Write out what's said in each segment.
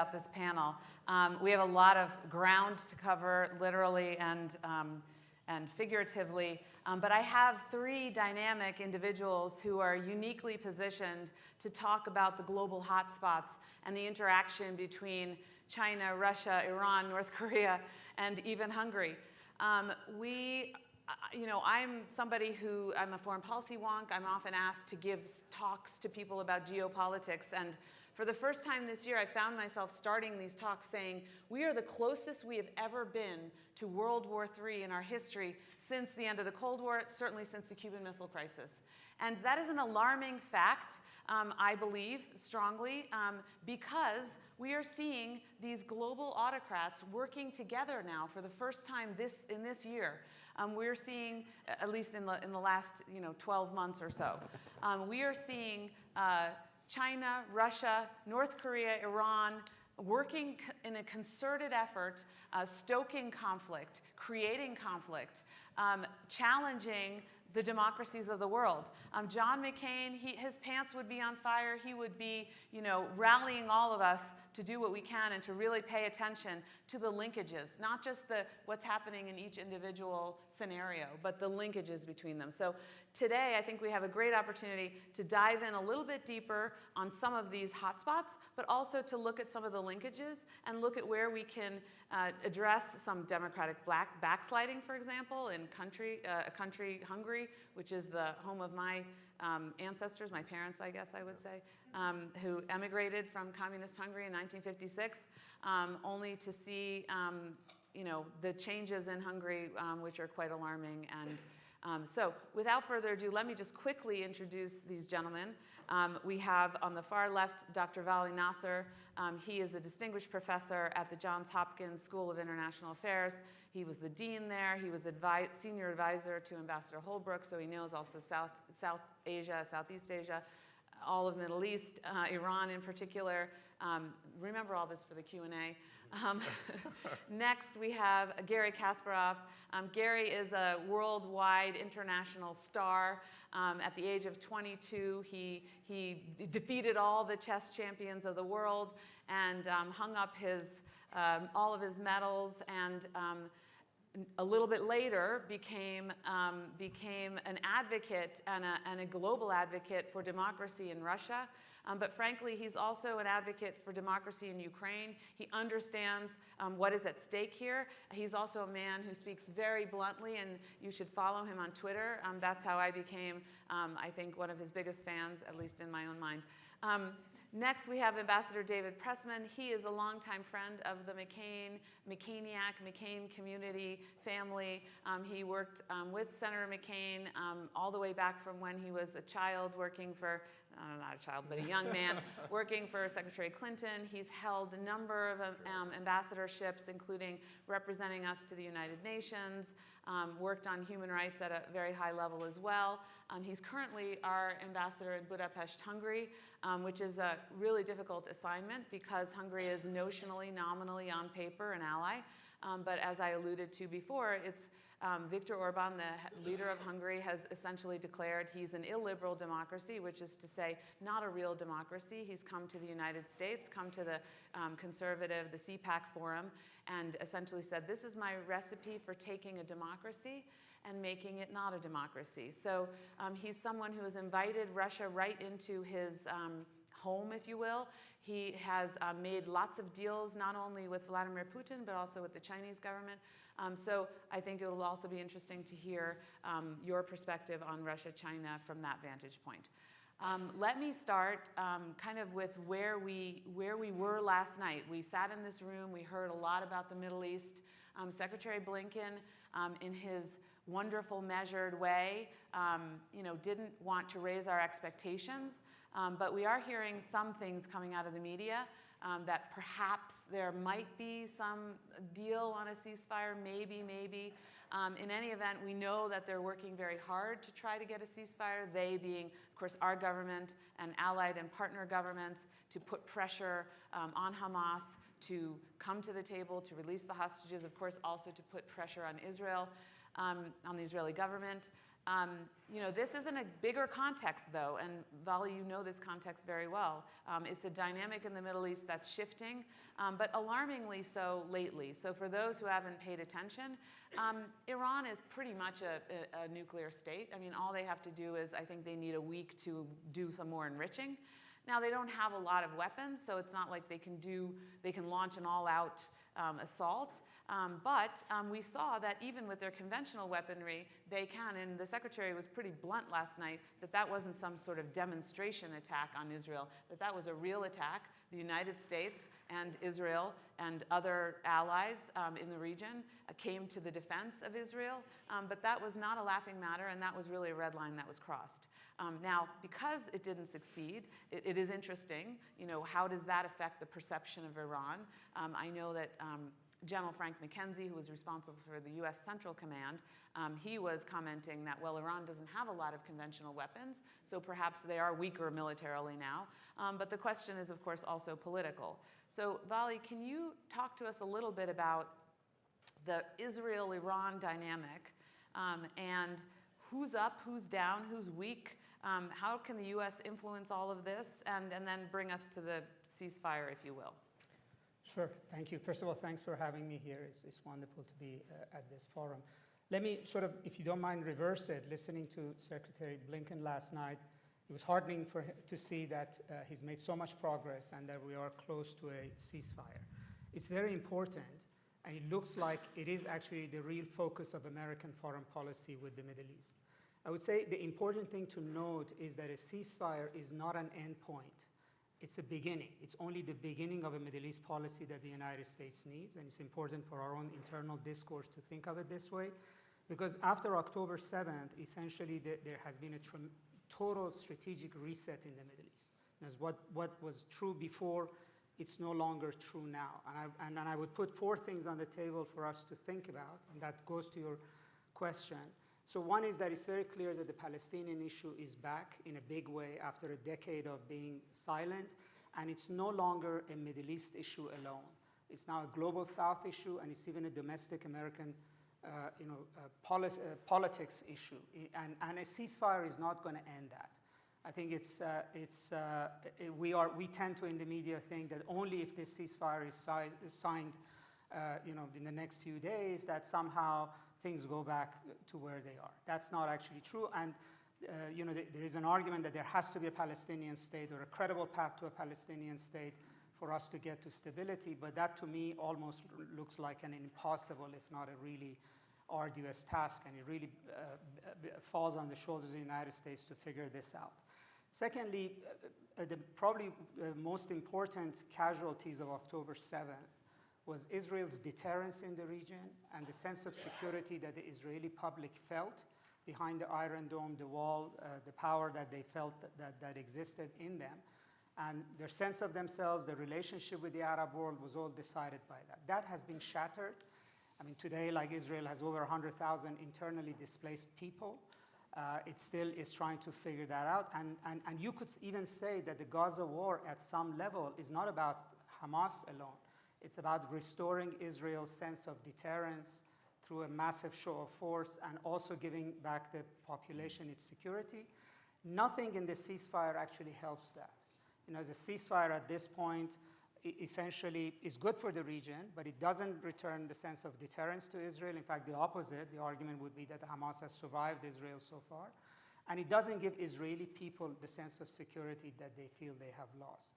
about this panel. We have a lot of ground to cover, literally and figuratively, but I have three dynamic individuals who are uniquely positioned to talk about the global hotspots and the interaction between China, Russia, Iran, North Korea, and even Hungary. I'm somebody who, I'm a foreign policy wonk. I'm often asked to give talks to people about geopolitics, and for the first time this year, I found myself starting these talks saying, we are the closest we have ever been to World War III in our history since the end of the Cold War, certainly since the Cuban Missile Crisis. And that is an alarming fact, I believe strongly, because we are seeing these global autocrats working together now for the first time in this year. We're seeing, at least in the last 12 months or so, we are seeing China, Russia, North Korea, Iran working in a concerted effort, stoking conflict, creating conflict, challenging the democracies of the world. John McCain, his pants would be on fire. He would be, rallying all of us to do what we can and to really pay attention to the linkages, not just what's happening in each individual scenario, but the linkages between them. So today, I think we have a great opportunity to dive in a little bit deeper on some of these hotspots, but also to look at some of the linkages and look at where we can address some democratic backsliding, for example, in a country, Hungary, which is the home of my ancestors, my parents, I guess I would say, who emigrated from communist Hungary in 1956, only to see the changes in Hungary, which are quite alarming. And so without further ado, let me just quickly introduce these gentlemen. We have on the far left Dr. Vali Nasr. He is a distinguished professor at the Johns Hopkins School of International Affairs. He was the dean there. He was senior advisor to Ambassador Holbrooke, so he knows also South Asia, Southeast Asia, all of Middle East, Iran in particular. Remember all this for the Q&A. Next, we have Garry Kasparov. Garry is a worldwide international star. At the age of 22, he defeated all the chess champions of the world and hung up all of his medals, and a little bit later became an advocate and a global advocate for democracy in Russia. But frankly, he's also an advocate for democracy in Ukraine. He understands what is at stake here. He's also a man who speaks very bluntly, and you should follow him on Twitter. That's how I became, I think, one of his biggest fans, at least in my own mind. Next, we have Ambassador David Pressman. He is a longtime friend of the McCain community family. He worked with Senator McCain all the way back from when he was a child working for, not a child, but a young man, working for Secretary Clinton. He's held a number of ambassadorships, including representing us to the United Nations, worked on human rights at a very high level as well. He's currently our ambassador in Budapest, Hungary, which is a really difficult assignment because Hungary is nominally on paper an ally. But as I alluded to before, it's Viktor Orban, the leader of Hungary, has essentially declared he's an illiberal democracy, which is to say not a real democracy. He's come to the United States, come to the the CPAC Forum, and essentially said, this is my recipe for taking a democracy and making it not a democracy. So he's someone who has invited Russia right into his home, if you will. He has made lots of deals, not only with Vladimir Putin, but also with the Chinese government. So I think it will also be interesting to hear your perspective on Russia, China from that vantage point. Let me start kind of with where we were last night. We sat in this room, we heard a lot about the Middle East. Secretary Blinken, in his wonderful, measured way, didn't want to raise our expectations, but we are hearing some things coming out of the media that perhaps there might be some deal on a ceasefire, maybe. In any event, we know that they're working very hard to try to get a ceasefire, they being, of course, our government and allied and partner governments, to put pressure on Hamas to come to the table, to release the hostages, of course, also to put pressure on Israel, on the Israeli government. This is in a bigger context, though, and Vali, you know this context very well. It's a dynamic in the Middle East that's shifting, but alarmingly so lately. So for those who haven't paid attention, Iran is pretty much a nuclear state. I mean, all they have to do is, I think they need a week to do some more enriching. Now, they don't have a lot of weapons, so it's not like they can launch an all-out assault. But we saw that even with their conventional weaponry, they can, and the secretary was pretty blunt last night, that wasn't some sort of demonstration attack on Israel, that was a real attack. The United States and Israel and other allies in the region came to the defense of Israel, but that was not a laughing matter, and that was really a red line that was crossed. Now, because it didn't succeed, it is interesting, how does that affect the perception of Iran? I know that General Frank McKenzie, who was responsible for the U.S. Central Command, he was commenting that, well, Iran doesn't have a lot of conventional weapons, so perhaps they are weaker militarily now. But the question is, of course, also political. So, Vali, can you talk to us a little bit about the Israel-Iran dynamic and who's up, who's down, who's weak? How can the U.S. influence all of this? And then bring us to the ceasefire, if you will. Sure, thank you. First of all, thanks for having me here. It's wonderful to be at this forum. Let me sort of, if you don't mind, reverse it. Listening to Secretary Blinken last night, it was heartening for him to see that he's made so much progress and that we are close to a ceasefire. It's very important, and it looks like it is actually the real focus of American foreign policy with the Middle East. I would say the important thing to note is that a ceasefire is not an end point. It's a beginning. It's only the beginning of a Middle East policy that the United States needs, and it's important for our own internal discourse to think of it this way, because after October 7th, essentially there has been a total strategic reset in the Middle East. As what was true before, it's no longer true now. And I would put four things on the table for us to think about, and that goes to your question. So one is that it's very clear that the Palestinian issue is back in a big way after a decade of being silent, and it's no longer a Middle East issue alone. It's now a global South issue, and it's even a domestic American politics issue. And a ceasefire is not going to end that. I think we tend to in the media think that only if this ceasefire is signed in the next few days, that somehow things go back to where they are. That's not actually true. And there is an argument that there has to be a Palestinian state or a credible path to a Palestinian state for us to get to stability. But that, to me, almost looks like an impossible, if not a really arduous task. And it really falls on the shoulders of the United States to figure this out. Secondly, probably the most important casualties of October 7th was Israel's deterrence in the region and the sense of security that the Israeli public felt behind the Iron Dome, the wall, the power that they felt that existed in them. And their sense of themselves, their relationship with the Arab world was all decided by that. That has been shattered. I mean, today, like Israel has over 100,000 internally displaced people. It still is trying to figure that out. And you could even say that the Gaza war at some level is not about Hamas alone. It's about restoring Israel's sense of deterrence through a massive show of force and also giving back the population its security. Nothing in the ceasefire actually helps that. The ceasefire at this point essentially is good for the region, but it doesn't return the sense of deterrence to Israel. In fact, the opposite. The argument would be that Hamas has survived Israel so far. And it doesn't give Israeli people the sense of security that they feel they have lost.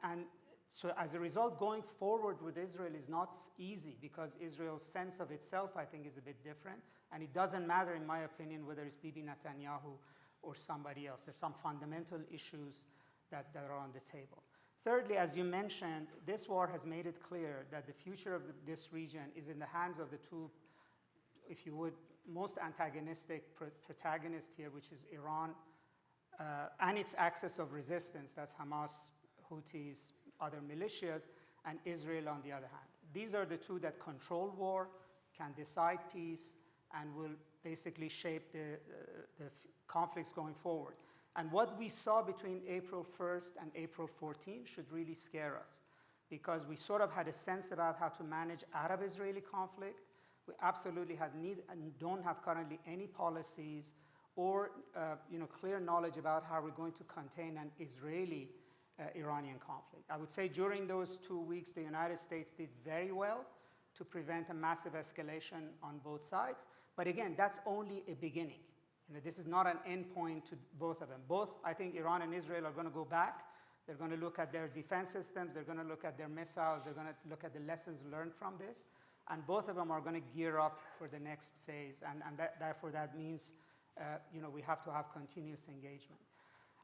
And so as a result, going forward with Israel is not easy because Israel's sense of itself, I think, is a bit different. And it doesn't matter, in my opinion, whether it's Bibi Netanyahu or somebody else. There's some fundamental issues that are on the table. Thirdly, as you mentioned, this war has made it clear that the future of this region is in the hands of the two, if you would, most antagonistic protagonists here, which is Iran and its axis of resistance, that's Hamas, Houthis, other militias, and Israel on the other hand. These are the two that control war, can decide peace, and will basically shape the conflicts going forward. And what we saw between April 1st and April 14th should really scare us, because we sort of had a sense about how to manage Arab-Israeli conflict. We absolutely don't have currently any policies or clear knowledge about how we're going to contain an Israeli-Iranian conflict. I would say during those 2 weeks, the United States did very well to prevent a massive escalation on both sides. But again, that's only a beginning. This is not an end point to both of them. Both, I think Iran and Israel are going to go back. They're going to look at their defense systems. They're going to look at their missiles. They're going to look at the lessons learned from this. And both of them are going to gear up for the next phase. And therefore, that means we have to have continuous engagement.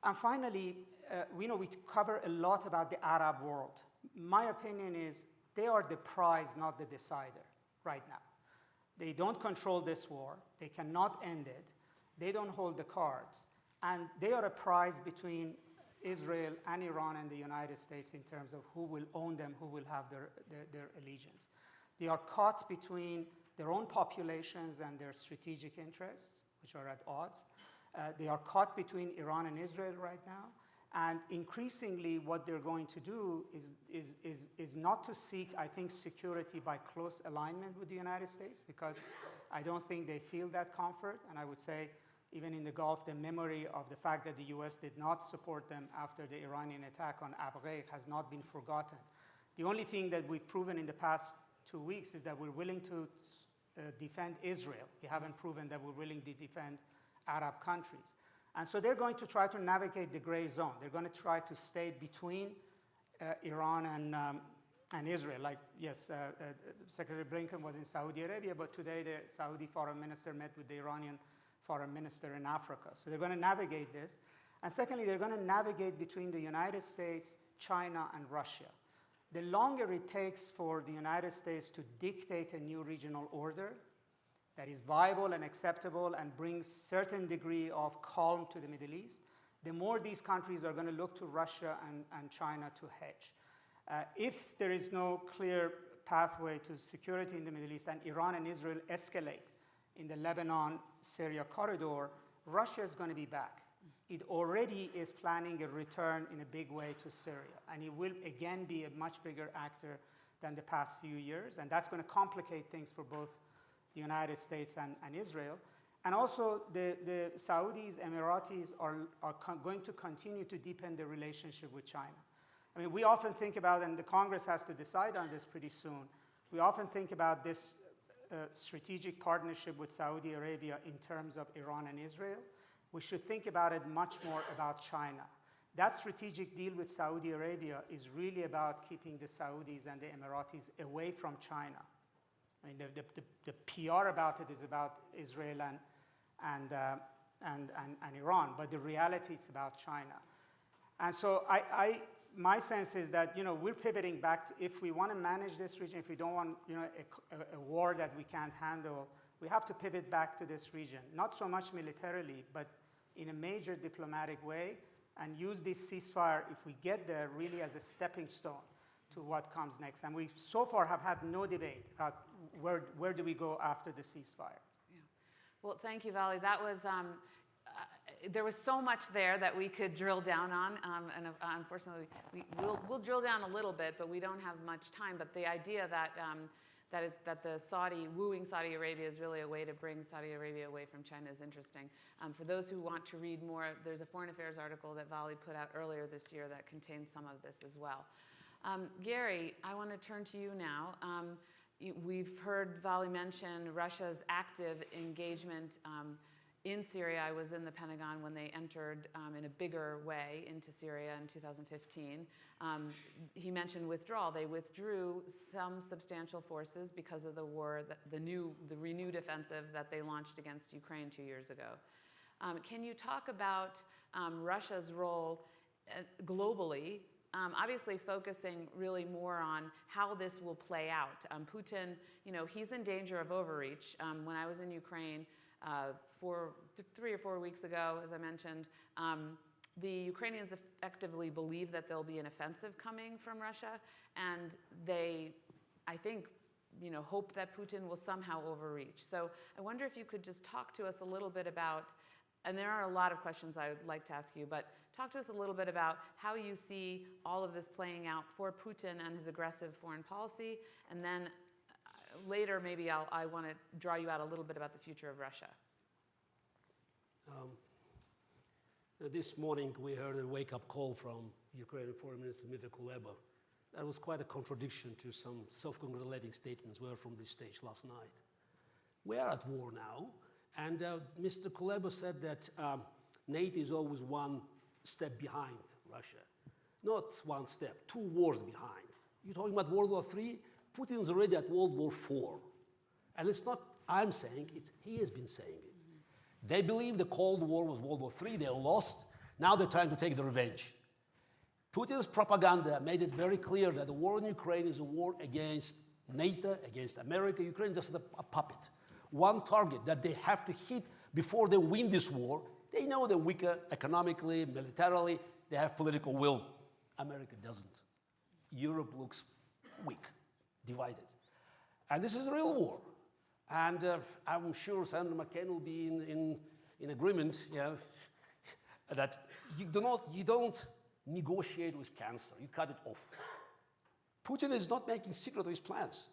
And finally, we cover a lot about the Arab world. My opinion is they are the prize, not the decider right now. They don't control this war. They cannot end it. They don't hold the cards. And they are a prize between Israel and Iran and the United States in terms of who will own them, who will have their allegiance. They are caught between their own populations and their strategic interests, which are at odds. They are caught between Iran and Israel right now. And increasingly, what they're going to do is not to seek, I think, security by close alignment with the United States, because I don't think they feel that comfort. And I would say, even in the Gulf, the memory of the fact that the US did not support them after the Iranian attack on Abu Ghraib has not been forgotten. The only thing that we've proven in the past 2 weeks is that we're willing to defend Israel. We haven't proven that we're willing to defend Arab countries. And so they're going to try to navigate the gray zone. They're going to try to stay between Iran and Israel. Like, yes, Secretary Blinken was in Saudi Arabia, but today the Saudi foreign minister met with the Iranian foreign minister in Africa. So they're going to navigate this. And secondly, they're going to navigate between the United States, China, and Russia. The longer it takes for the United States to dictate a new regional order that is viable and acceptable and brings certain degree of calm to the Middle East, the more these countries are going to look to Russia and China to hedge. If there is no clear pathway to security in the Middle East and Iran and Israel escalate in the Lebanon-Syria corridor, Russia is going to be back. It already is planning a return in a big way to Syria, and it will again be a much bigger actor than the past few years, and that's going to complicate things for both the United States and Israel. And also the Saudis, Emiratis are going to continue to deepen their relationship with China. I mean, we often think about, and the Congress has to decide on this pretty soon, we often think about this strategic partnership with Saudi Arabia in terms of Iran and Israel. We should think about it much more about China. That strategic deal with Saudi Arabia is really about keeping the Saudis and the Emiratis away from China. I mean, the PR about it is about Israel and Iran, but the reality is about China. And so my sense is that we're pivoting back to, if we want to manage this region, if we don't want a war that we can't handle, we have to pivot back to this region, not so much militarily, but in a major diplomatic way, and use this ceasefire, if we get there, really as a stepping stone to what comes next. And we so far have had no debate about where do we go after the ceasefire. Yeah. Well, thank you, Vali. That was there was so much there that we could drill down on, and unfortunately, we'll drill down a little bit, but we don't have much time. But the idea that that the wooing Saudi Arabia is really a way to bring Saudi Arabia away from China is interesting. For those who want to read more, there's a Foreign Affairs article that Vali put out earlier this year that contains some of this as well. Garry, I want to turn to you now. We've heard Vali mention Russia's active engagement in Syria. I was in the Pentagon when they entered in a bigger way into Syria in 2015. He mentioned withdrawal. They withdrew some substantial forces because of the war, the renewed offensive that they launched against Ukraine 2 years ago. Can you talk about Russia's role globally? Obviously focusing really more on how this will play out. Putin, he's in danger of overreach. When I was in Ukraine 3 or 4 weeks ago, as I mentioned, the Ukrainians effectively believe that there'll be an offensive coming from Russia, and they, I think, hope that Putin will somehow overreach. So I wonder if you could just talk to us a little bit about, and there are a lot of questions I would like to ask you, but talk to us a little bit about how you see all of this playing out for Putin and his aggressive foreign policy, and then later maybe I want to draw you out a little bit about the future of Russia. This morning we heard a wake-up call from Ukrainian Foreign Minister Dmitry Kuleba. That was quite a contradiction to some self-congratulating statements we heard from this stage last night. We are at war now, and Mr. Kuleba said that NATO is always one step behind Russia. Not one step, 2 wars behind. You're talking about World War III? Putin's already at World War IV. And it's not I'm saying it, he has been saying it. They believe the Cold War was World War III, they lost. Now they're trying to take the revenge. Putin's propaganda made it very clear that the war in Ukraine is a war against NATO, against America. Ukraine is just a puppet. One target that they have to hit before they win this war. They know they're weaker economically, militarily, they have political will. America doesn't. Europe looks weak, divided. And this is a real war. And I'm sure Senator McCain will be in agreement, that you don't negotiate with cancer, you cut it off. Putin is not making secret of his plans.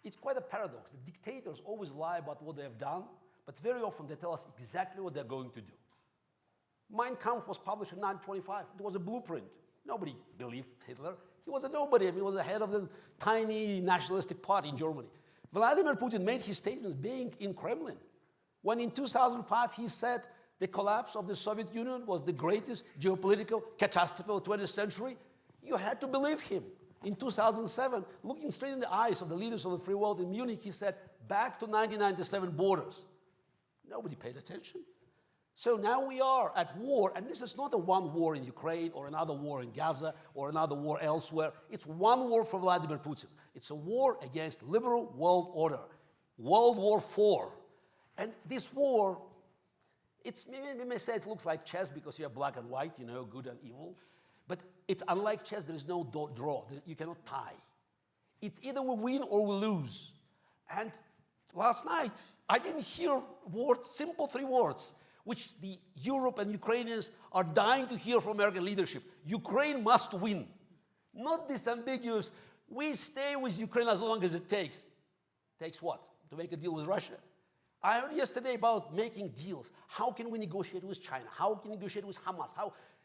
It's quite a paradox. The dictators always lie about what they have done, but very often they tell us exactly what they're going to do. Mein Kampf was published in 1925. It was a blueprint. Nobody believed Hitler. He was a nobody. I mean, he was the head of the tiny nationalistic party in Germany. Vladimir Putin made his statements being in Kremlin. When in 2005 he said the collapse of the Soviet Union was the greatest geopolitical catastrophe of the 20th century, you had to believe him. In 2007, looking straight in the eyes of the leaders of the free world in Munich, he said, back to 1997 borders. Nobody paid attention. So now we are at war, and this is not a one war in Ukraine or another war in Gaza or another war elsewhere. It's one war for Vladimir Putin. It's a war against liberal world order, World War IV. And this war, we may say it looks like chess because you have black and white, good and evil. But it's unlike chess, there is no draw. You cannot tie. It's either we win or we lose. And last night, I didn't hear words, simple 3 words, which the Europe and Ukrainians are dying to hear from American leadership. Ukraine must win. Not this ambiguous, we stay with Ukraine as long as it takes. Takes what? To make a deal with Russia? I heard yesterday about making deals. How can we negotiate with China? How can we negotiate with Hamas?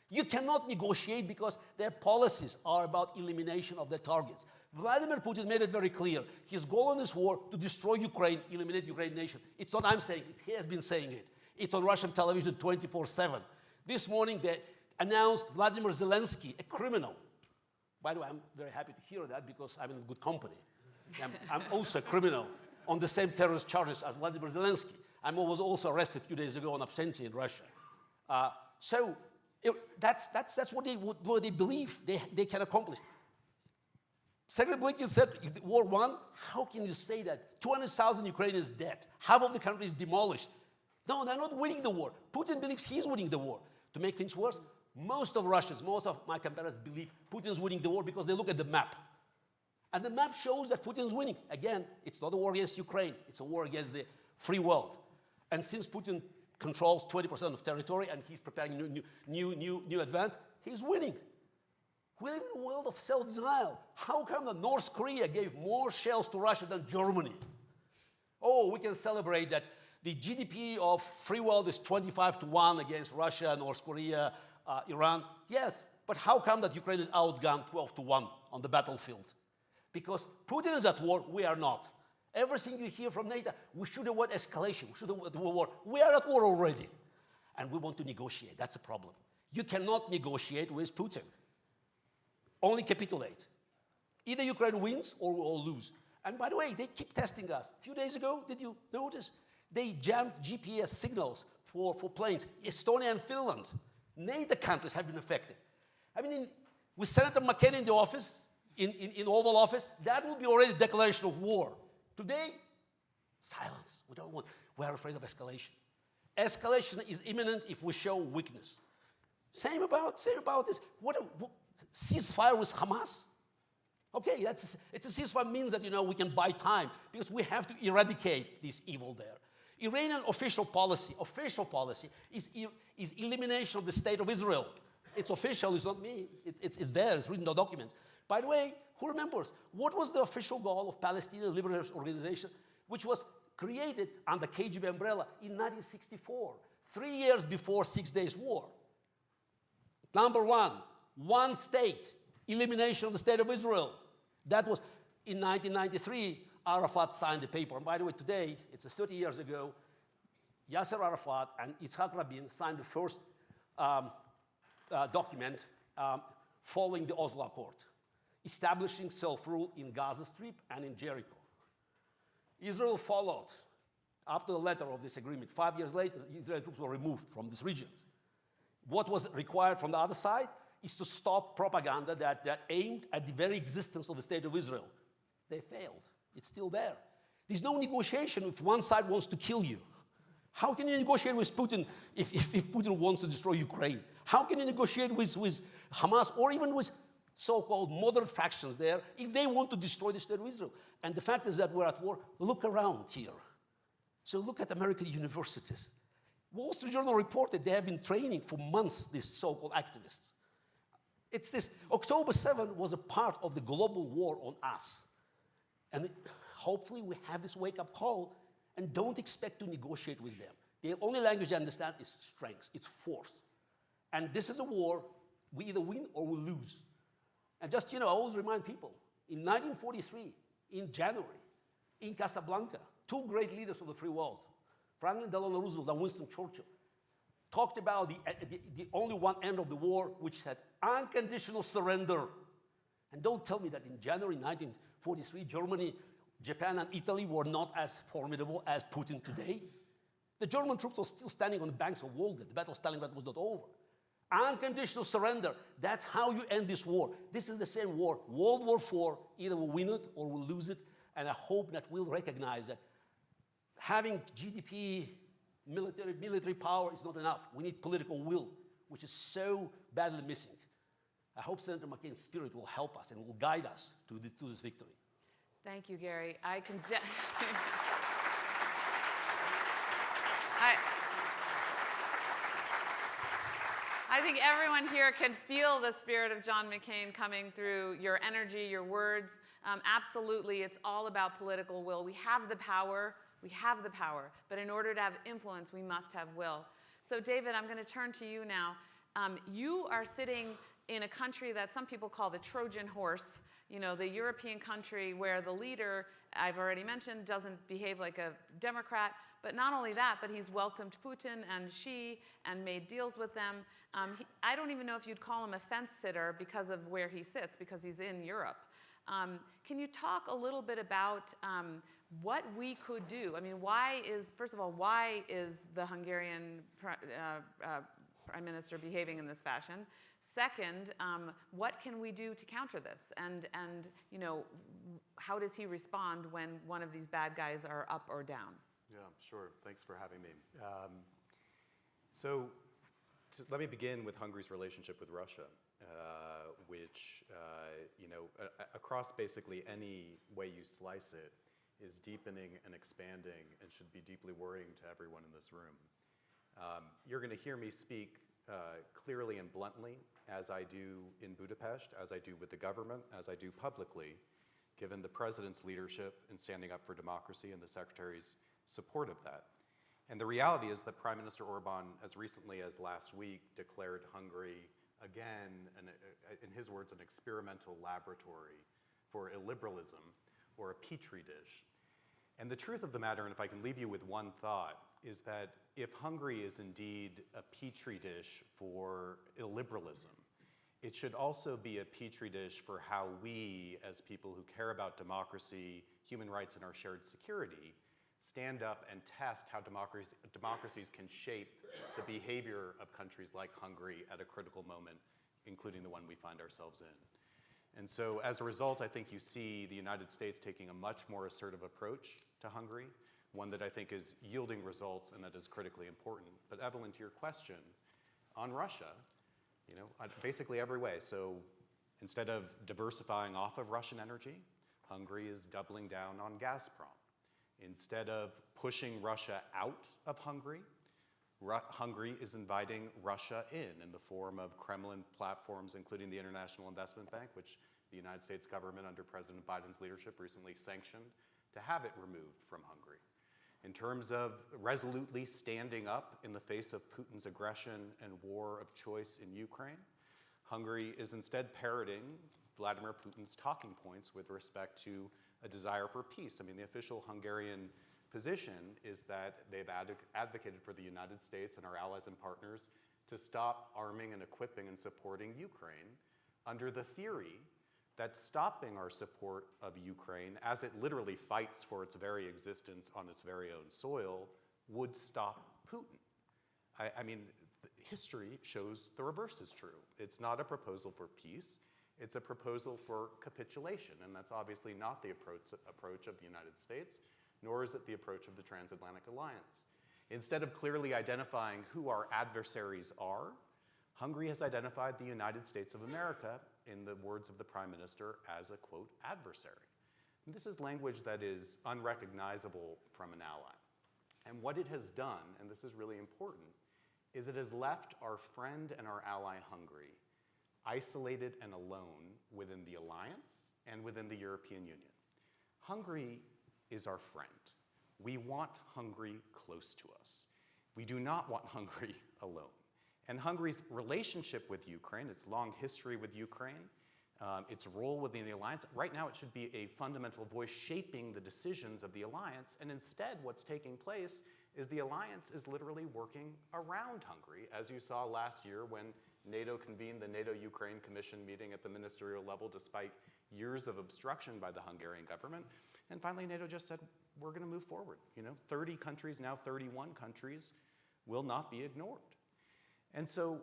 You cannot negotiate because their policies are about elimination of their targets. Vladimir Putin made it very clear. His goal in this war to destroy Ukraine, eliminate Ukrainian nation. It's not I'm saying it, he has been saying it. It's on Russian television 24/7. This morning they announced Vladimir Zelensky, a criminal. By the way, I'm very happy to hear that because I'm in good company. I'm also a criminal on the same terrorist charges as Vladimir Zelensky. I was also arrested a few days ago on absentia in Russia. That's what they believe they can accomplish. Secretary Blinken said, if war won, how can you say that? 200,000 Ukrainians dead. Half of the country is demolished. No, they're not winning the war. Putin believes he's winning the war. To make things worse, most of Russians, most of my competitors believe Putin's winning the war because they look at the map. And the map shows that Putin's winning. Again, it's not a war against Ukraine. It's a war against the free world. And since Putin controls 20% of territory and he's preparing new advance, he's winning. We live in a world of self-denial. How come that North Korea gave more shells to Russia than Germany? Oh, we can celebrate that the GDP of free world is 25-1 against Russia, North Korea, Iran. Yes, but how come that Ukraine is outgunned 12-1 on the battlefield? Because Putin is at war, we are not. Everything you hear from NATO, we should avoid escalation, we should avoid war. We are at war already. And we want to negotiate, that's a problem. You cannot negotiate with Putin. Only capitulate. Either Ukraine wins or we all lose. And by the way, they keep testing us. A few days ago, did you notice? They jammed GPS signals for planes. Estonia and Finland, NATO countries have been affected. I mean, with Senator McCain in the office, in Oval Office, that will be already a declaration of war. Today, silence. We're afraid of escalation. Escalation is imminent if we show weakness. Same about this. Ceasefire with Hamas? Okay, it's a ceasefire means that we can buy time because we have to eradicate this evil there. Iranian official policy is elimination of the state of Israel. It's official, it's not me. It's there, it's written in the documents. By the way, who remembers? What was the official goal of Palestinian Liberation Organization, which was created under KGB umbrella in 1964? 3 years before 6 Days War. Number one state, elimination of the state of Israel. That was in 1993, Arafat signed the paper. And by the way, today, it's 30 years ago, Yasser Arafat and Yitzhak Rabin signed the first document following the Oslo Accord, establishing self-rule in Gaza Strip and in Jericho. Israel followed after the letter of this agreement. 5 years later, Israeli troops were removed from these regions. What was required from the other side is to stop propaganda that aimed at the very existence of the state of Israel. They failed. It's still there. There's no negotiation if one side wants to kill you. How can you negotiate with Putin if Putin wants to destroy Ukraine? How can you negotiate with Hamas or even with so-called moderate factions there if they want to destroy the state of Israel? And the fact is that we're at war. Look around here. So look at American universities. Wall Street Journal reported they have been training for months, these so-called activists. It's this, October 7 was a part of the global war on us. And hopefully we have this wake-up call and don't expect to negotiate with them. The only language they understand is strength, it's force. And this is a war, we either win or we lose. And just, I always remind people, in 1943, in January, in Casablanca, two great leaders of the free world, Franklin Delano Roosevelt and Winston Churchill, talked about the only one end of the war, which had unconditional surrender. And don't tell me that in January 1943, Germany, Japan, and Italy were not as formidable as Putin today. The German troops were still standing on the banks of Volga. The Battle of Stalingrad was not over. Unconditional surrender. That's how you end this war. This is the same war. World War IV, either we'll win it or we'll lose it. And I hope that we'll recognize that having GDP, military power is not enough. We need political will, which is so badly missing. I hope Senator McCain's spirit will help us and will guide us to this victory. Thank you, Garry. I think everyone here can feel the spirit of John McCain coming through your energy, your words. Absolutely, it's all about political will. We have the power, but in order to have influence, we must have will. So David, I'm going to turn to you now. You are sitting in a country that some people call the Trojan horse, the European country where the leader, I've already mentioned, doesn't behave like a Democrat. But not only that, but he's welcomed Putin and Xi and made deals with them. I don't even know if you'd call him a fence sitter because of where he sits, because he's in Europe. Can you talk a little bit about what we could do? I mean, first of all, why is the Hungarian Prime Minister behaving in this fashion? Second, what can we do to counter this? And how does he respond when one of these bad guys are up or down? Yeah, sure. Thanks for having me. So let me begin with Hungary's relationship with Russia, which, across basically any way you slice it, is deepening and expanding and should be deeply worrying to everyone in this room. You're going to hear me speak clearly and bluntly, as I do in Budapest, as I do with the government, as I do publicly, given the president's leadership in standing up for democracy and the secretary's support of that. And the reality is that Prime Minister Orban, as recently as last week, declared Hungary again, in his words, an experimental laboratory for illiberalism or a petri dish. And the truth of the matter, and if I can leave you with one thought, is that if Hungary is indeed a petri dish for illiberalism, it should also be a petri dish for how we, as people who care about democracy, human rights, and our shared security, stand up and test how democracies can shape the behavior of countries like Hungary at a critical moment, including the one we find ourselves in. And so as a result, I think you see the United States taking a much more assertive approach to Hungary, one that I think is yielding results and that is critically important. But Evelyn, to your question, on Russia, basically every way. So instead of diversifying off of Russian energy, Hungary is doubling down on Gazprom. Instead of pushing Russia out of Hungary, Hungary is inviting Russia in the form of Kremlin platforms, including the International Investment Bank, which the United States government under President Biden's leadership recently sanctioned to have it removed from Hungary. In terms of resolutely standing up in the face of Putin's aggression and war of choice in Ukraine, Hungary is instead parroting Vladimir Putin's talking points with respect to a desire for peace. I mean, the official Hungarian position is that they've advocated for the United States and our allies and partners to stop arming and equipping and supporting Ukraine under the theory that stopping our support of Ukraine, as it literally fights for its very existence on its very own soil, would stop Putin. I mean, history shows the reverse is true. It's not a proposal for peace, it's a proposal for capitulation, and that's obviously not the approach of the United States, nor is it the approach of the Transatlantic Alliance. Instead of clearly identifying who our adversaries are, Hungary has identified the United States of America, in the words of the Prime Minister, as a, quote, adversary. And this is language that is unrecognizable from an ally. And what it has done, and this is really important, is it has left our friend and our ally Hungary isolated and alone within the alliance and within the European Union. Hungary is our friend. We want Hungary close to us. We do not want Hungary alone. And Hungary's relationship with Ukraine, its long history with Ukraine, its role within the alliance, right now it should be a fundamental voice shaping the decisions of the alliance, and instead what's taking place is the alliance is literally working around Hungary, as you saw last year when NATO convened the NATO-Ukraine Commission meeting at the ministerial level despite years of obstruction by the Hungarian government. And finally, NATO just said, we're going to move forward. 30 countries, now 31 countries, will not be ignored. And so,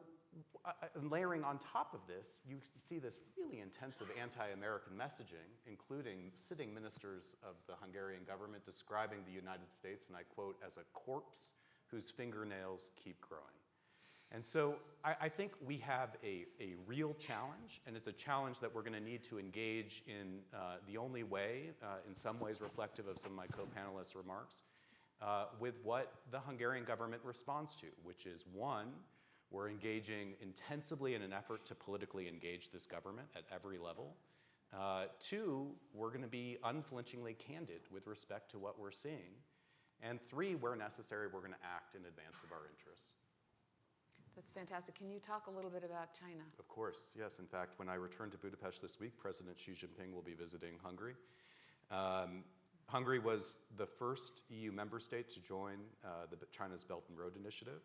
layering on top of this, you see this really intensive anti-American messaging, including sitting ministers of the Hungarian government describing the United States, and I quote, as a corpse whose fingernails keep growing. And so I think we have a real challenge, and it's a challenge that we're going to need to engage in the only way, in some ways reflective of some of my co-panelists' remarks, with what the Hungarian government responds to, which is, one, we're engaging intensively in an effort to politically engage this government at every level. Two, we're going to be unflinchingly candid with respect to what we're seeing. And three, where necessary, we're going to act in advance of our interests. That's fantastic. Can you talk a little bit about China? Of course, yes. In fact, when I return to Budapest this week, President Xi Jinping will be visiting Hungary. Hungary was the first EU member state to join China's Belt and Road Initiative.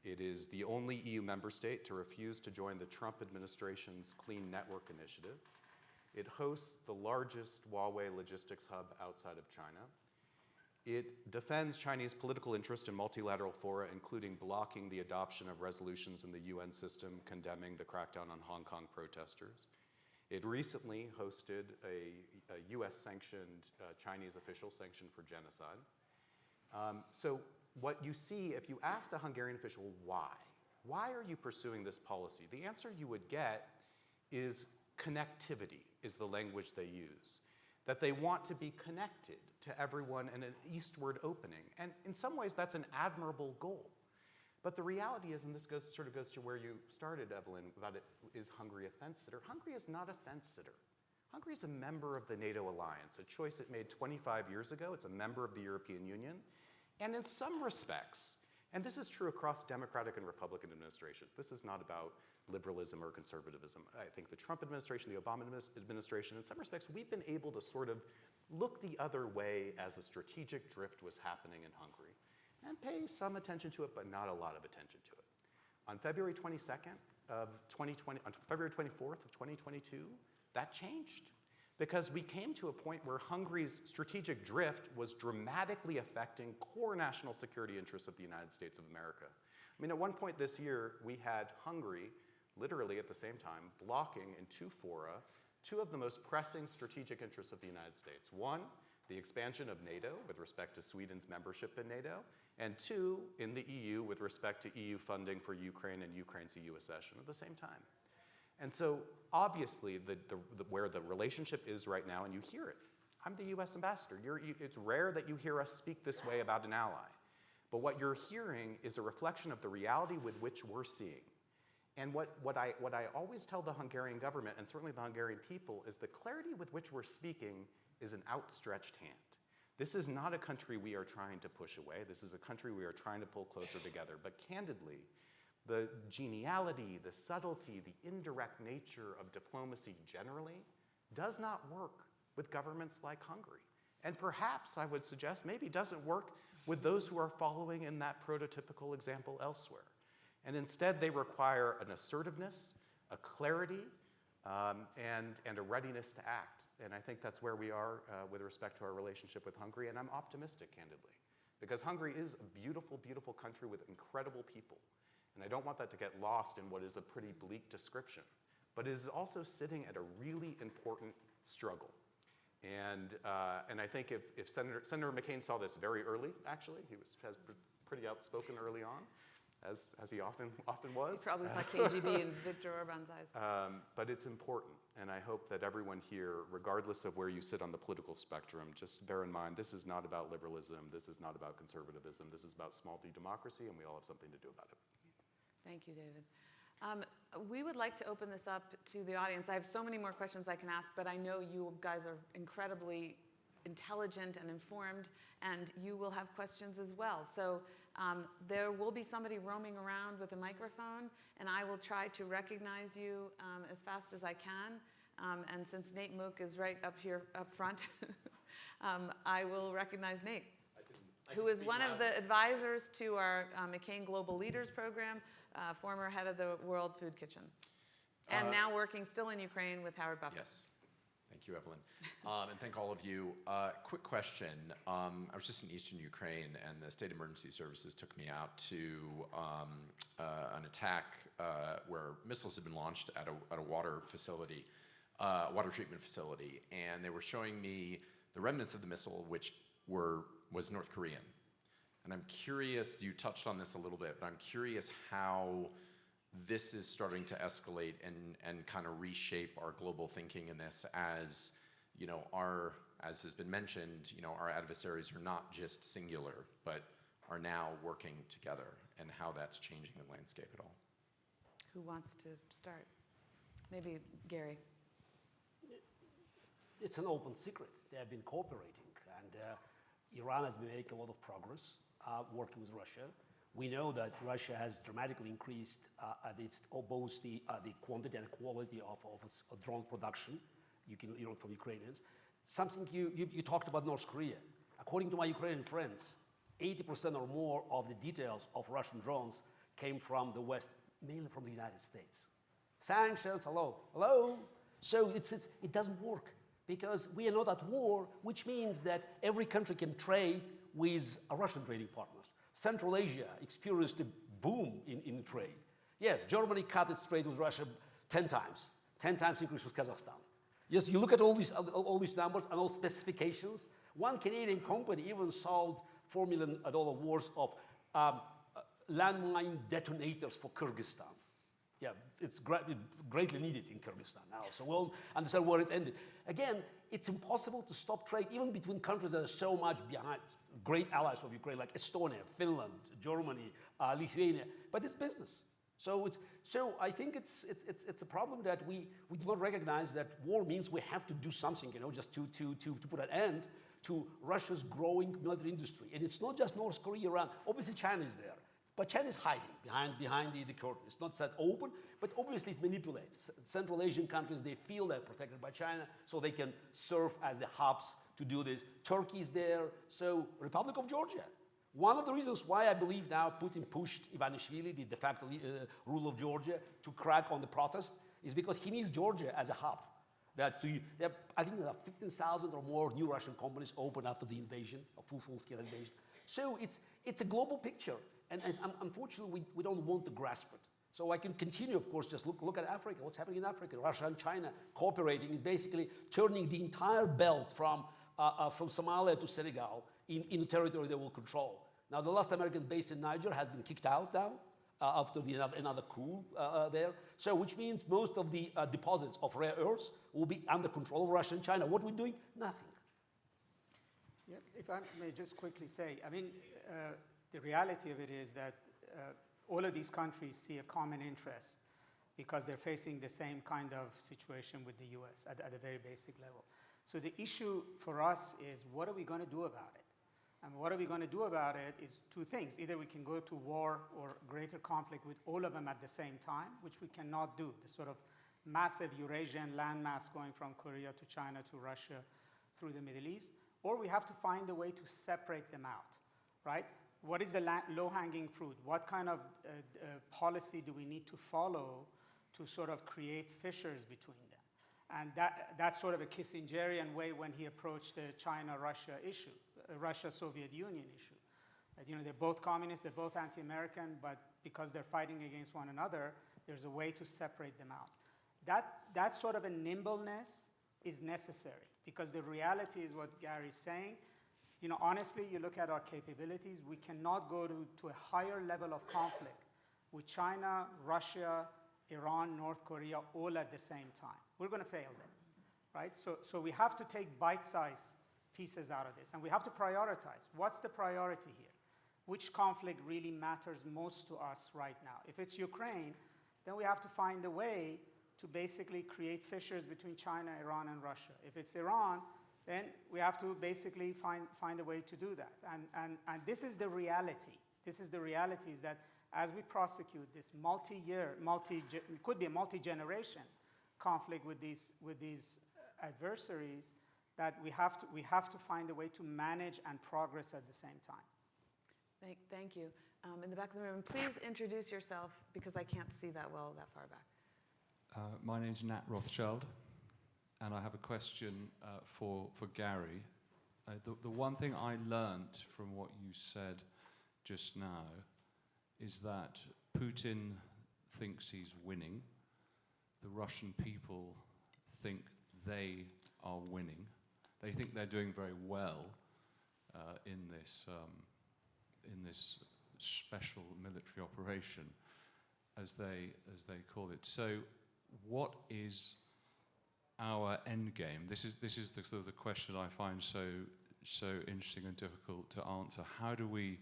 It is the only EU member state to refuse to join the Trump administration's Clean Network Initiative. It hosts the largest Huawei logistics hub outside of China. It defends Chinese political interest in multilateral fora, including blocking the adoption of resolutions in the UN system condemning the crackdown on Hong Kong protesters. It recently hosted a US-sanctioned Chinese official sanctioned for genocide. So what you see, if you ask the Hungarian official why are you pursuing this policy? The answer you would get is connectivity is the language they use. That they want to be connected to everyone and an eastward opening. And in some ways, that's an admirable goal. But the reality is, and this sort of goes to where you started, Evelyn, about is Hungary a fence-sitter? Hungary is not a fence-sitter. Hungary is a member of the NATO alliance, a choice it made 25 years ago. It's a member of the European Union. And in some respects, and this is true across Democratic and Republican administrations, this is not about liberalism or conservatism. I think the Trump administration, the Obama administration, in some respects, we've been able to sort of look the other way as a strategic drift was happening in Hungary and pay some attention to it, but not a lot of attention to it. On February 22nd of 2020, on February 24th of 2022, that changed because we came to a point where Hungary's strategic drift was dramatically affecting core national security interests of the United States of America. I mean, at one point this year, we had Hungary, literally at the same time, blocking in two fora two of the most pressing strategic interests of the United States. One, the expansion of NATO with respect to Sweden's membership in NATO, and two, in the EU with respect to EU funding for Ukraine and Ukraine's EU accession at the same time. And so obviously where the relationship is right now, and you hear it, I'm the US ambassador. It's rare that you hear us speak this way about an ally. But what you're hearing is a reflection of the reality with which we're seeing. And what I always tell the Hungarian government, and certainly the Hungarian people, is the clarity with which we're speaking is an outstretched hand. This is not a country we are trying to push away. This is a country we are trying to pull closer together. But candidly, the geniality, the subtlety, the indirect nature of diplomacy generally does not work with governments like Hungary. And perhaps, I would suggest, maybe doesn't work with those who are following in that prototypical example elsewhere. And instead, they require an assertiveness, a clarity, and a readiness to act. And I think that's where we are with respect to our relationship with Hungary. And I'm optimistic, candidly, because Hungary is a beautiful, beautiful country with incredible people. And I don't want that to get lost in what is a pretty bleak description. But it is also sitting at a really important struggle. And I think if Senator McCain saw this very early, actually, he was pretty outspoken early on, as he often was. He probably saw KGB in Viktor Orban's eyes. But it's important, and I hope that everyone here, regardless of where you sit on the political spectrum, just bear in mind this is not about liberalism, this is not about conservatism, this is about small d democracy, and we all have something to do about it. Thank you, David. We would like to open this up to the audience. I have so many more questions I can ask, but I know you guys are incredibly intelligent and informed, and you will have questions as well. So there will be somebody roaming around with a microphone, and I will try to recognize you as fast as I can. And since Nate Mook is right up here up front, I will recognize Nate, who is one of the advisors to our McCain Global Leaders Program, former head of the World Food Kitchen, and now working still in Ukraine with Howard Buffett. Yes. Thank you, Evelyn. And thank all of you. Quick question. I was just in eastern Ukraine, and the State Emergency Services took me out to an attack where missiles had been launched at a water facility, water treatment facility, and they were showing me the remnants of the missile, which was North Korean. And I'm curious, you touched on this a little bit, but I'm curious how this is starting to escalate and kind of reshape our global thinking in this as, you know, as has been mentioned, you know, our adversaries are not just singular, but are now working together, and how that's changing the landscape at all. Who wants to start? Maybe Garry. It's an open secret. They have been cooperating, and Iran has been making a lot of progress working with Russia. We know that Russia has dramatically increased both the quantity and quality of its drone production, from Ukrainians. Something you talked about North Korea. According to my Ukrainian friends, 80% or more of the details of Russian drones came from the West, mainly from the United States. Sanctions, hello. So it doesn't work because we are not at war, which means that every country can trade with Russian trading partners. Central Asia experienced a boom in trade. Yes, Germany cut its trade with Russia 10 times. 10 times increase with Kazakhstan. Yes, you look at all these numbers and all specifications. One Canadian company even sold $4 million worth of landmine detonators for Kyrgyzstan. Yeah, it's greatly needed in Kyrgyzstan now. So we'll understand where it ended. Again, it's impossible to stop trade even between countries that are so much behind, great allies of Ukraine like Estonia, Finland, Germany, Lithuania, but it's business. So I think it's a problem that we do not recognize that war means we have to do something, just to put an end to Russia's growing military industry. And it's not just North Korea, Iran. Obviously, China is there. But China is hiding behind the curtain. It's not set open, but obviously it manipulates. Central Asian countries, they feel they're protected by China, so they can serve as the hubs to do this. Turkey is there, so Republic of Georgia. One of the reasons why I believe now Putin pushed Ivanishvili, the de facto ruler of Georgia, to crack on the protest is because he needs Georgia as a hub. I think there are 15,000 or more new Russian companies open after the invasion, a full-scale invasion. So it's a global picture. And unfortunately, we don't want to grasp it. So I can continue, of course, just look at Africa, what's happening in Africa. Russia and China cooperating is basically turning the entire belt from Somalia to Senegal in a territory they will control. Now, the last American base in Niger has been kicked out now after another coup there. So which means most of the deposits of rare earths will be under control of Russia and China. What are we doing? Nothing. Yeah, if I may just quickly say, the reality of it is that all of these countries see a common interest because they're facing the same kind of situation with the US at a very basic level. So the issue for us is, what are we going to do about it? And what are we going to do about it is two things. Either we can go to war or greater conflict with all of them at the same time, which we cannot do. The sort of massive Eurasian landmass going from Korea to China to Russia through the Middle East. Or we have to find a way to separate them out, right? What is the low-hanging fruit? What kind of policy do we need to follow to sort of create fissures between them? And that's sort of a Kissingerian way when he approached the China-Russia issue, Russia-Soviet Union issue. That, you know, they're both communists, they're both anti-American, but because they're fighting against one another, there's a way to separate them out. That sort of a nimbleness is necessary, because the reality is what Gary's saying. You know, honestly, you look at our capabilities, we cannot go to a higher level of conflict with China, Russia, Iran, North Korea, all at the same time. We're going to fail them, right? So we have to take bite-sized pieces out of this, and we have to prioritize. What's the priority here? Which conflict really matters most to us right now? If it's Ukraine, then we have to find a way to basically create fissures between China, Iran, and Russia. If it's Iran, then we have to basically find a way to do that. And this is the reality. This is the reality, is that as we prosecute this it could be a multi-generation conflict with these adversaries, that we have to find a way to manage and progress at the same time. Thank you. In the back of the room, please introduce yourself, because I can't see that well that far back. My name's Nat Rothschild, and I have a question for Garry. The one thing I learnt from what you said just now is that Putin thinks he's winning. The Russian people think they are winning. They think they're doing very well in this special military operation, as they call it. So, what is our end game? This is the sort of the question I find so interesting and difficult to answer. How do we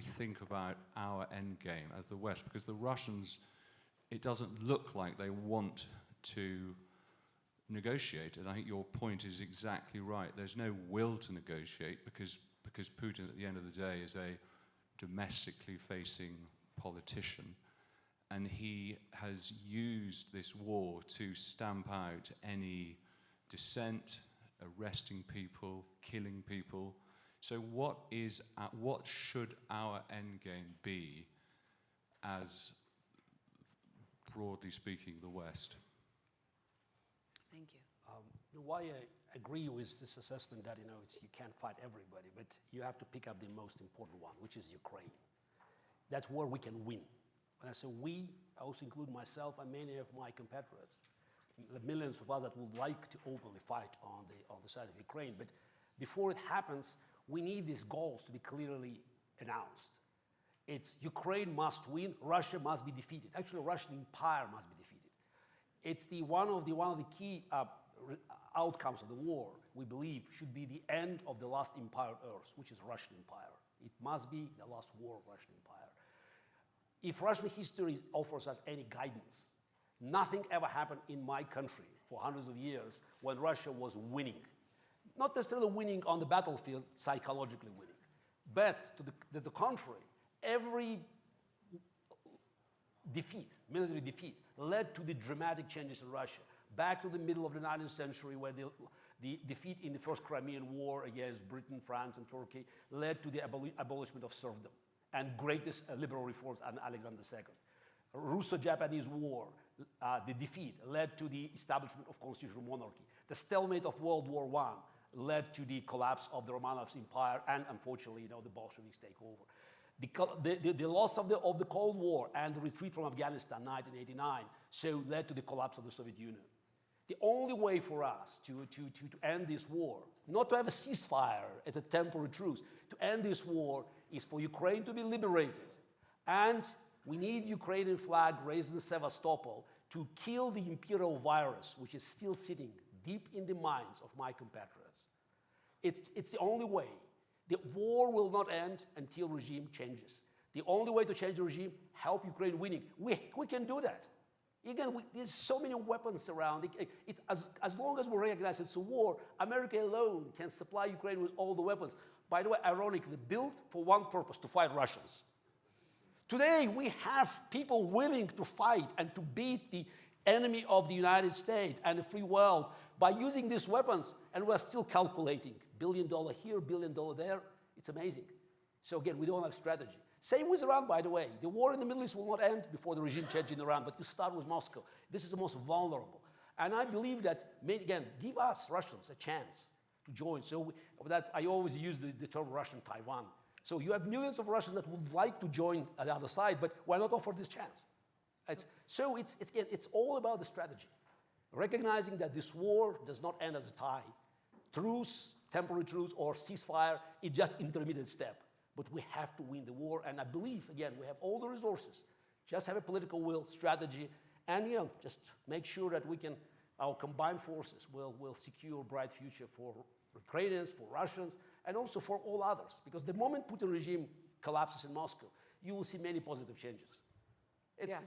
think about our end game as the West? Because the Russians, it doesn't look like they want to negotiate, and I think your point is exactly right. There's no will to negotiate because Putin, at the end of the day, is a domestically facing politician, and he has used this war to stamp out any dissent, arresting people, killing people. So what should our end game be as, broadly speaking, the West? Thank you. Why I agree with this assessment that, you can't fight everybody, but you have to pick up the most important one, which is Ukraine. That's where we can win. When I say we, I also include myself and many of my compatriots, millions of us that would like to openly fight on the side of Ukraine. But before it happens, we need these goals to be clearly announced. It's Ukraine must win, Russia must be defeated. Actually, Russian empire must be defeated. It's one of the key outcomes of the war, we believe, should be the end of the last empire on earth, which is Russian empire. It must be the last war of Russian empire. If Russian history offers us any guidance, nothing ever happened in my country for hundreds of years when Russia was winning. Not necessarily winning on the battlefield, psychologically winning. But to the contrary, every defeat, military defeat, led to the dramatic changes in Russia. Back to the middle of the 19th century, where the defeat in the First Crimean War against Britain, France, and Turkey led to the abolishment of serfdom and greatest liberal reforms under Alexander II. Russo-Japanese War, the defeat, led to the establishment of constitutional monarchy. The stalemate of World War I led to the collapse of the Romanov Empire and, unfortunately, the Bolsheviks take over. The loss of the Cold War and the retreat from Afghanistan, 1989, so led to the collapse of the Soviet Union. The only way for us to end this war, not to have a ceasefire as a temporary truce, to end this war is for Ukraine to be liberated. And we need Ukrainian flag raised in Sevastopol to kill the imperial virus, which is still sitting deep in the minds of my compatriots. It's the only way. The war will not end until regime changes. The only way to change the regime, help Ukraine winning. We can do that. Again, there's so many weapons around. It's as long as we recognize it's a war, America alone can supply Ukraine with all the weapons. By the way, ironically, built for one purpose, to fight Russians. Today, we have people willing to fight and to beat the enemy of the United States and the free world by using these weapons, and we're still calculating. $1 billion here, $1 billion there. It's amazing. So again, we don't have strategy. Same with Iran, by the way. The war in the Middle East will not end before the regime change in Iran, but you start with Moscow. This is the most vulnerable. And I believe that, again, give us, Russians, a chance to join. So that I always use the term Russian Taiwan. So you have millions of Russians that would like to join the other side, but why not offer this chance? It's all about the strategy. Recognizing that this war does not end as a tie. Truce, temporary truce, or ceasefire, it's just intermediate step. But we have to win the war, and I believe, again, we have all the resources. Just have a political will, strategy, and just make sure that our combined forces will secure a bright future for Ukrainians, for Russians, and also for all others. Because the moment Putin regime collapses in Moscow, you will see many positive changes. Yes.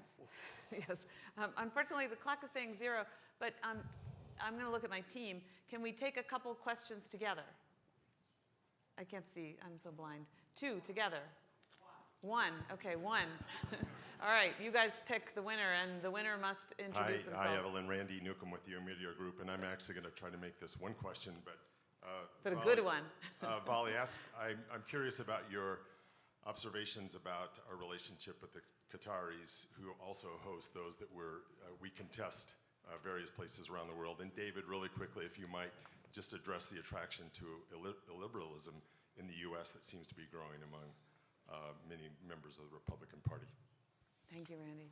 Unfortunately, the clock is saying 0, but I'm going to look at my team. Can we take a couple questions together? I can't see. I'm so blind. 2 together. 1. Okay, 1. All right, you guys pick the winner, and the winner must introduce themselves. Hi, Evelyn. Randy Newcomb with the Media Group, and I'm actually going to try to make this one question, but a good one. Vali, I'm curious about your observations about our relationship with the Qataris, who also host those that we contest various places around the world. And David, really quickly, if you might just address the attraction to illiberalism in the U.S. that seems to be growing among many members of the Republican Party. Thank you, Randy.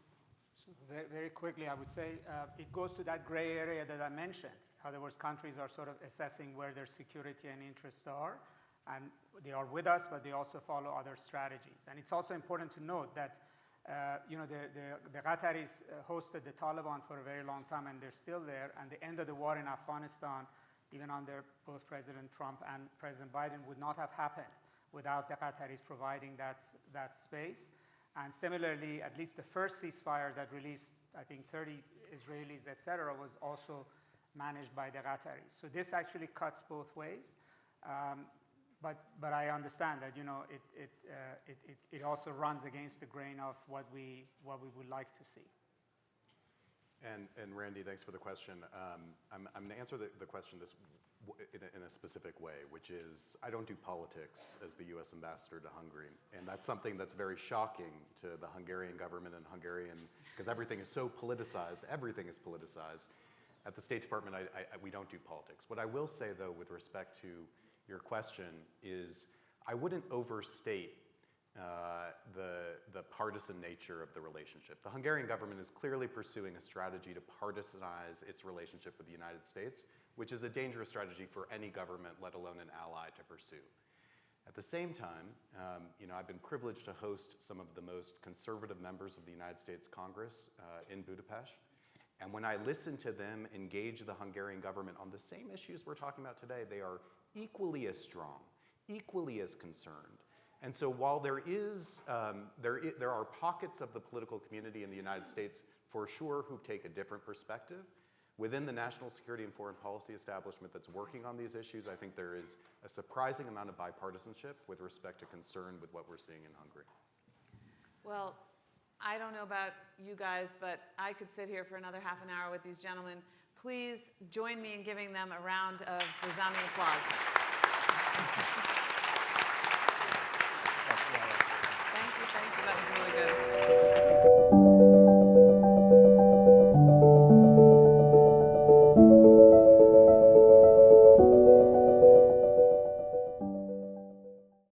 So very, very quickly, I would say it goes to that gray area that I mentioned. In other words, countries are sort of assessing where their security and interests are, and they are with us, but they also follow other strategies. And it's also important to note that the Qataris hosted the Taliban for a very long time, and they're still there. And the end of the war in Afghanistan, even under both President Trump and President Biden, would not have happened without the Qataris providing that space. And similarly, at least the first ceasefire that released, I think, 30 Israelis, et cetera, was also managed by the Qataris. So this actually cuts both ways. But I understand that it also runs against the grain of what we would like to see. And Randy, thanks for the question. I'm going to answer the question in a specific way, which is I don't do politics as the U.S. ambassador to Hungary, and that's something that's very shocking to the Hungarian government and because everything is so politicized. Everything is politicized. At the State Department, we don't do politics. What I will say, though, with respect to your question, is I wouldn't overstate the partisan nature of the relationship. The Hungarian government is clearly pursuing a strategy to partisanize its relationship with the United States, which is a dangerous strategy for any government, let alone an ally, to pursue. At the same time, I've been privileged to host some of the most conservative members of the United States Congress in Budapest. And when I listen to them engage the Hungarian government on the same issues we're talking about today, they are equally as strong, equally as concerned. And so while there are pockets of the political community in the United States for sure who take a different perspective, within the national security and foreign policy establishment that's working on these issues, I think there is a surprising amount of bipartisanship with respect to concern with what we're seeing in Hungary. Well, I don't know about you guys, but I could sit here for another half an hour with these gentlemen. Please join me in giving them a round of resounding applause.